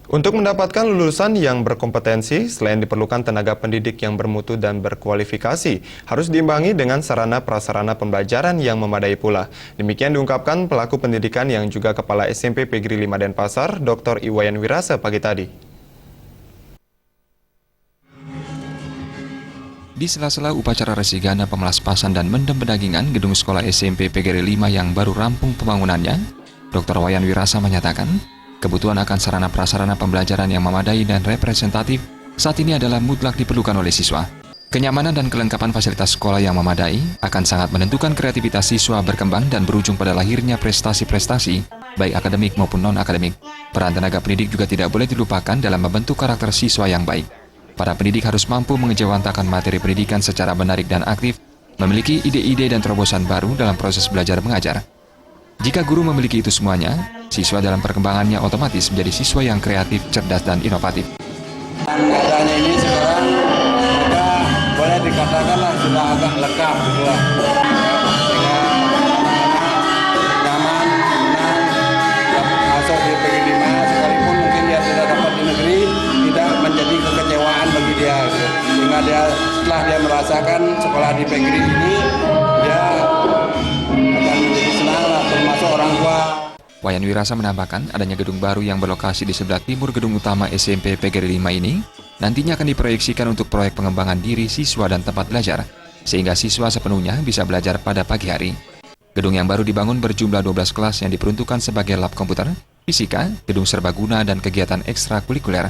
Untuk mendapatkan lulusan yang berkompetensi, selain diperlukan tenaga pendidik yang bermutu dan berkualifikasi, harus diimbangi dengan sarana prasarana pembelajaran yang memadai pula. Demikian diungkapkan pelaku pendidikan yang juga Kepala SMP Pegri 5 Denpasar, Dr. Iwayan Wirasa pagi tadi. Di sela-sela upacara resigana pemelaspasan dan mendem pedagingan gedung sekolah SMP Pegri 5 yang baru rampung pembangunannya, Dr. Iwayan Wirasa menyatakan, kebutuhan akan sarana prasarana pembelajaran yang memadai dan representatif saat ini adalah mutlak diperlukan oleh siswa. Kenyamanan dan kelengkapan fasilitas sekolah yang memadai akan sangat menentukan kreativitas siswa berkembang dan berujung pada lahirnya prestasi-prestasi, baik akademik maupun non-akademik. Peran tenaga pendidik juga tidak boleh dilupakan dalam membentuk karakter siswa yang baik. Para pendidik harus mampu mengejawantakan materi pendidikan secara menarik dan aktif, memiliki ide-ide dan terobosan baru dalam proses belajar mengajar. Jika guru memiliki itu semuanya, siswa dalam perkembangannya otomatis menjadi siswa yang kreatif, cerdas, dan inovatif. Keadaannya ini sekarang sudah boleh dikatakan sudah agak lengkap gitu lah. Sehingga anak-anak nyaman, senang, dapat masuk di Pegri 5, sekalipun mungkin dia tidak dapat di negeri, tidak menjadi kekecewaan bagi dia. Gitu. Sehingga dia setelah dia merasakan sekolah di Pegri ini, dia akan menjadi senang lah, termasuk orang tua. Wayan Wirasa menambahkan adanya gedung baru yang berlokasi di sebelah timur gedung utama SMP Pegri 5 ini nantinya akan diproyeksikan untuk proyek pengembangan diri siswa dan tempat belajar, sehingga siswa sepenuhnya bisa belajar pada pagi hari. Gedung yang baru dibangun berjumlah 12 kelas yang diperuntukkan sebagai lab komputer, fisika, gedung serbaguna, dan kegiatan ekstrakurikuler.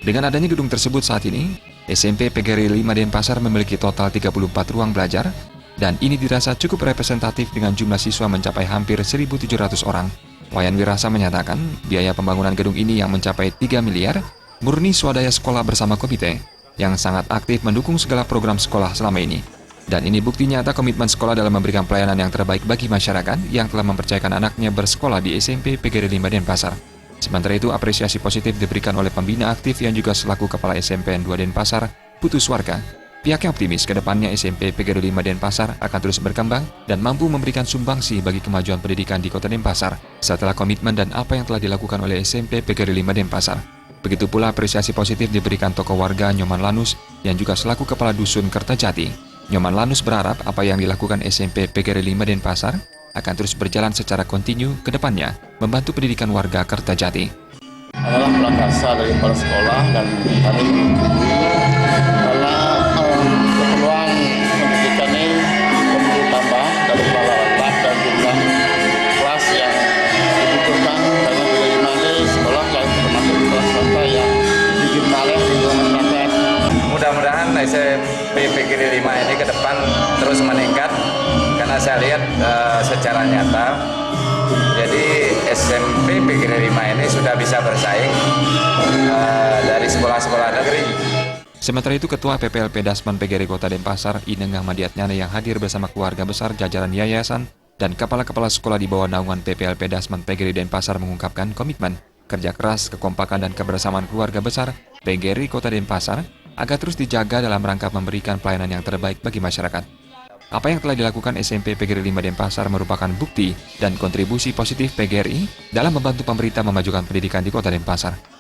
Dengan adanya gedung tersebut saat ini, SMP Pegri 5 Denpasar memiliki total 34 ruang belajar, dan ini dirasa cukup representatif dengan jumlah siswa mencapai hampir 1.700 orang. Wayan Wirasa menyatakan biaya pembangunan gedung ini yang mencapai 3 miliar murni swadaya sekolah bersama komite yang sangat aktif mendukung segala program sekolah selama ini. Dan ini bukti nyata komitmen sekolah dalam memberikan pelayanan yang terbaik bagi masyarakat yang telah mempercayakan anaknya bersekolah di SMP Pegri 5 Denpasar. Sementara itu, apresiasi positif diberikan oleh pembina aktif yang juga selaku Kepala SMPN 2 Denpasar, Putu Swarga. Pihaknya optimis ke depannya SMP Pegri 5 Denpasar akan terus berkembang dan mampu memberikan sumbangsi bagi kemajuan pendidikan di Kota Denpasar setelah komitmen dan apa yang telah dilakukan oleh SMP Pegri 5 Denpasar. Begitu pula apresiasi positif diberikan tokoh warga Nyoman Lanus yang juga selaku Kepala Dusun Kertajati. Nyoman Lanus berharap apa yang dilakukan SMP Pegri 5 Denpasar akan terus berjalan secara kontinu ke depannya membantu pendidikan warga Kertajati. Adalah prakarsa dari para sekolah dan kami karena keperluan pendidikan ini perlu ditambah dari lab dan jumlah kelas yang dibutuhkan karena dari mana sekolah yang termasuk kelas swasta yang digimalnya di masyarakat. Mudah-mudahan SMP Pegri 5 ini ke depan terus meningkat karena saya lihat secara nyata jadi SMP Pegri 5 ini sudah bisa bersaing dari sekolah-sekolah negeri. Sementara itu, Ketua PPLP Dasman Pegri Kota Denpasar, Ineng Ahmadiatnyana yang hadir bersama keluarga besar jajaran yayasan dan kepala-kepala sekolah di bawah naungan PPLP Dasman Pegri Denpasar mengungkapkan komitmen, kerja keras, kekompakan dan kebersamaan keluarga besar Pegri Kota Denpasar agar terus dijaga dalam rangka memberikan pelayanan yang terbaik bagi masyarakat. Apa yang telah dilakukan SMP Pegri 5 Denpasar merupakan bukti dan kontribusi positif PGRI dalam membantu pemerintah memajukan pendidikan di Kota Denpasar.